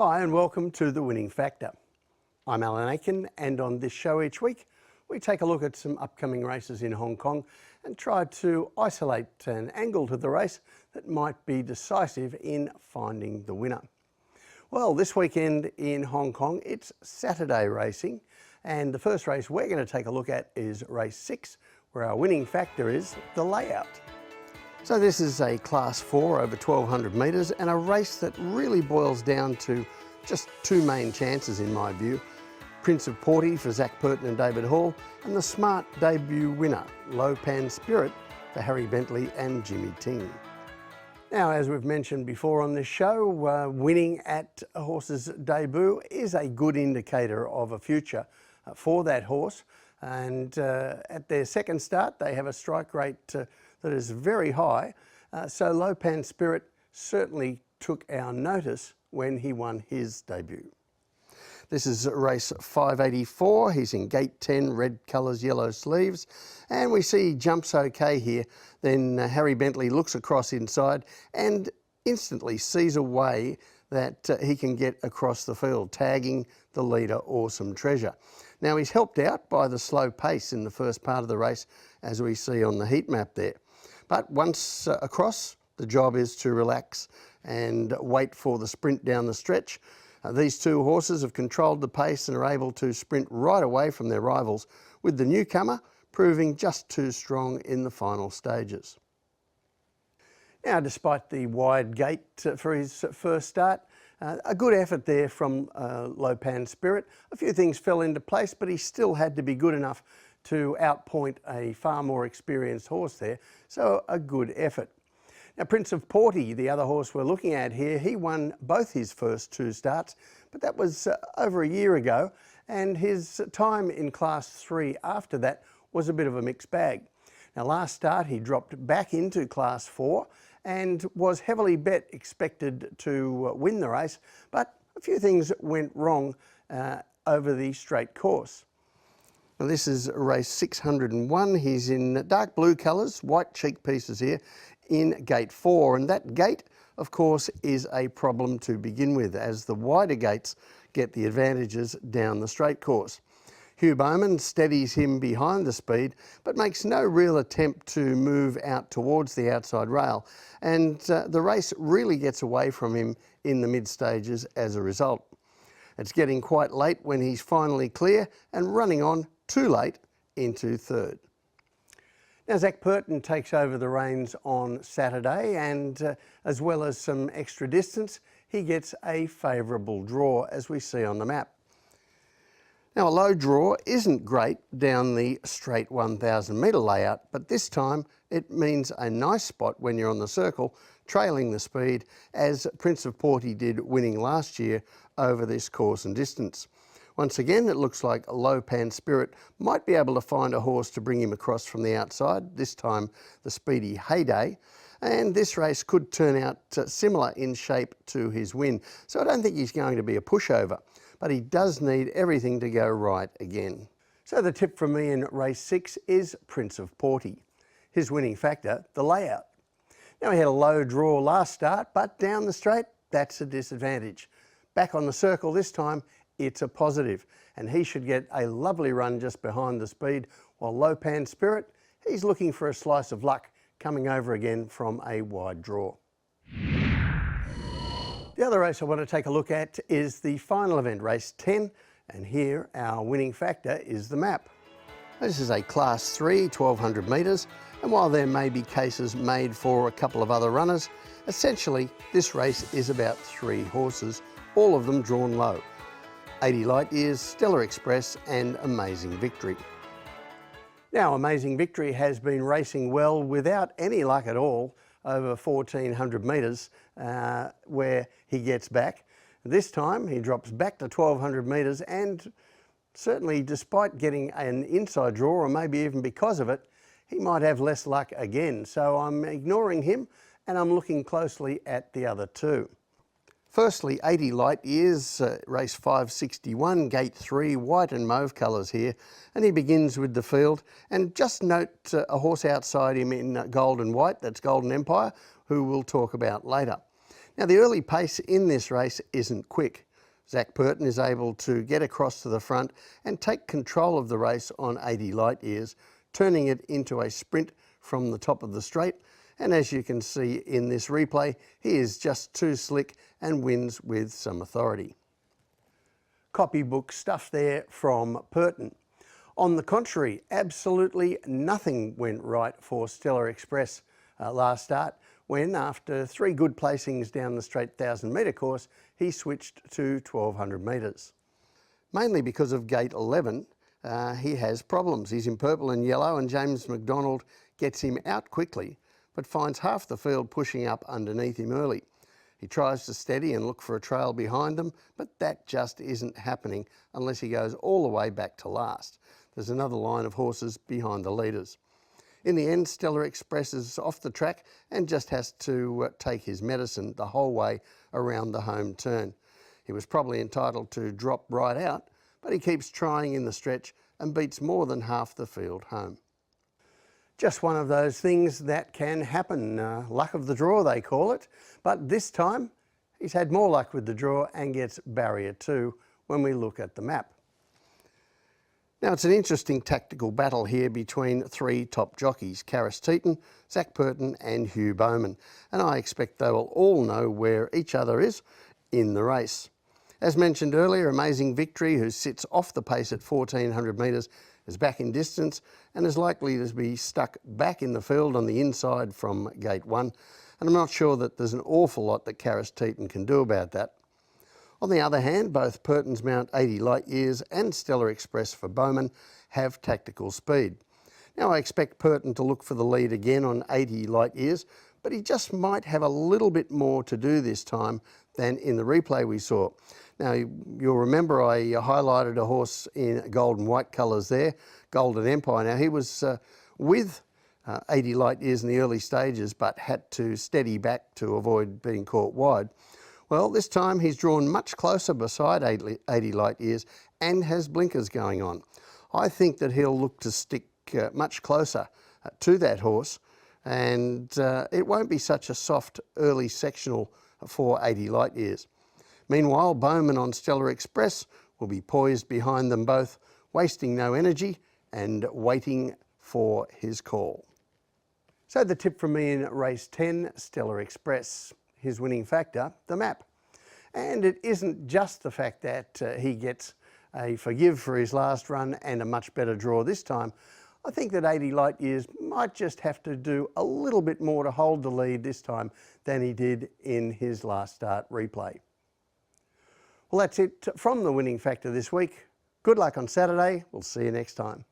Hi and welcome to The Winning Factor. I'm Alan Aitken, and on this show each week we take a look at some upcoming races in Hong Kong and try to isolate an angle to the race that might be decisive in finding the winner. Well, this weekend in Hong Kong it's Saturday racing, and the first race we're going to take a look at is race 6, where our winning factor is the layout. So this is a Class 4 over 1200 metres and a race that really boils down to just two main chances in my view. Prince of Porty for Zach Purton and David Hall, and the smart debut winner, Lowan Spirit for Harry Bentley and Jimmy Ting. Now, as we've mentioned before on this show, winning at a horse's debut is a good indicator of a future for that horse. And at their second start, they have a strike rate that is very high. So Lowan Spirit certainly took our notice when he won his debut. This is race 584. He's in gate 10, red colours, yellow sleeves. And we see he jumps okay here. Then Harry Bentley looks across inside and instantly sees a way that he can get across the field, tagging the leader, Awesome Treasure. Now he's helped out by the slow pace in the first part of the race, as we see on the heat map there. But once across, the job is to relax and wait for the sprint down the stretch. These two horses have controlled the pace and are able to sprint right away from their rivals, with the newcomer proving just too strong in the final stages. Now, despite the wide gate for his first start, a good effort there from Lowan Spirit. A few things fell into place, but he still had to be good enough to outpoint a far more experienced horse there, so a good effort. Now, Prince of Porty, the other horse we're looking at here, he won both his first two starts, but that was over a year ago, and his time in Class 3 after that was a bit of a mixed bag. Now, last start he dropped back into Class 4 and was heavily bet expected to win the race, but a few things went wrong over the straight course. Now, this is race 601. He's in dark blue colours, white cheek pieces here, in gate 4, and that gate of course is a problem to begin with, as the wider gates get the advantages down the straight course. Hugh Bowman steadies him behind the speed, but makes no real attempt to move out towards the outside rail, and the race really gets away from him in the mid stages as a result. It's getting quite late when he's finally clear and running on too late into third. Now, Zach Purton takes over the reins on Saturday, and as well as some extra distance, he gets a favourable draw, as we see on the map. Now, a low draw isn't great down the straight 1,000 metre layout, but this time it means a nice spot when you're on the circle, trailing the speed, as Prince of Porty did, winning last year over this course and distance. Once again, it looks like Lowan Spirit might be able to find a horse to bring him across from the outside, this time the speedy Heyday, and this race could turn out similar in shape to his win. So I don't think he's going to be a pushover, but he does need everything to go right again. So the tip from me in race 6 is Prince of Porty. His winning factor, the layout. Now, he had a low draw last start, but down the straight, that's a disadvantage. Back on the circle this time, it's a positive, and he should get a lovely run just behind the speed, while Lowan Spirit, he's looking for a slice of luck coming over again from a wide draw. The other race I want to take a look at is the final event, race 10, and here our winning factor is the map. This is a Class 3, 1200 metres, and while there may be cases made for a couple of other runners, essentially this race is about 3 horses, all of them drawn low. 80 Light Years, Stellar Express and Amazing Victory. Now, Amazing Victory has been racing well without any luck at all over 1400 metres where he gets back. This time he drops back to 1200 metres, and certainly despite getting an inside draw, or maybe even because of it, he might have less luck again. So I'm ignoring him and I'm looking closely at the other two. Firstly, 80 Light Years, race 561, gate 3, white and mauve colours here, and he begins with the field. And just note a horse outside him in gold and white, that's Golden Empire, who we'll talk about later. Now, the early pace in this race isn't quick. Zac Purton is able to get across to the front and take control of the race on 80 light years, turning it into a sprint from the top of the straight. And as you can see in this replay, he is just too slick and wins with some authority. Copybook stuff there from Purton. On the contrary, absolutely nothing went right for Stellar Express last start, when after 3 good placings down the straight 1,000 metre course, he switched to 1,200 metres. Mainly because of gate 11, he has problems. He's in purple and yellow, and James McDonald gets him out quickly, but finds half the field pushing up underneath him early. He tries to steady and look for a trail behind them, but that just isn't happening unless he goes all the way back to last. There's another line of horses behind the leaders. In the end, Stellar Express is off the track and just has to take his medicine the whole way around the home turn. He was probably entitled to drop right out, but he keeps trying in the stretch and beats more than half the field home. Just one of those things that can happen. Luck of the draw, they call it. But this time, he's had more luck with the draw and gets barrier 2 when we look at the map. Now, it's an interesting tactical battle here between 3 top jockeys, Sha Tin, Zac Purton and Hugh Bowman, and I expect they will all know where each other is in the race. As mentioned earlier, Amazing Victory, who sits off the pace at 1,400 metres, is back in distance and is likely to be stuck back in the field on the inside from gate 1, and I'm not sure that there's an awful lot that Sha Tin can do about that. On the other hand, both Purton's Mount 80 Light Years and Stellar Express for Bowman have tactical speed. Now, I expect Purton to look for the lead again on 80 Light Years, but he just might have a little bit more to do this time than in the replay we saw. Now, you'll remember I highlighted a horse in gold and white colours there, Golden Empire. Now, he was with 80 Light Years in the early stages, but had to steady back to avoid being caught wide. Well, this time he's drawn much closer beside 80 Light Years and has blinkers going on. I think that he'll look to stick much closer to that horse, and it won't be such a soft early sectional for 80 Light Years. Meanwhile, Bowman on Stellar Express will be poised behind them both, wasting no energy and waiting for his call. So the tip from me in race 10, Stellar Express. His winning factor, the map. And it isn't just the fact that he gets a forgive for his last run and a much better draw this time. I think that 80 Light Years might just have to do a little bit more to hold the lead this time than he did in his last start replay. Well, that's it from the winning factor this week. Good luck on Saturday. We'll see you next time.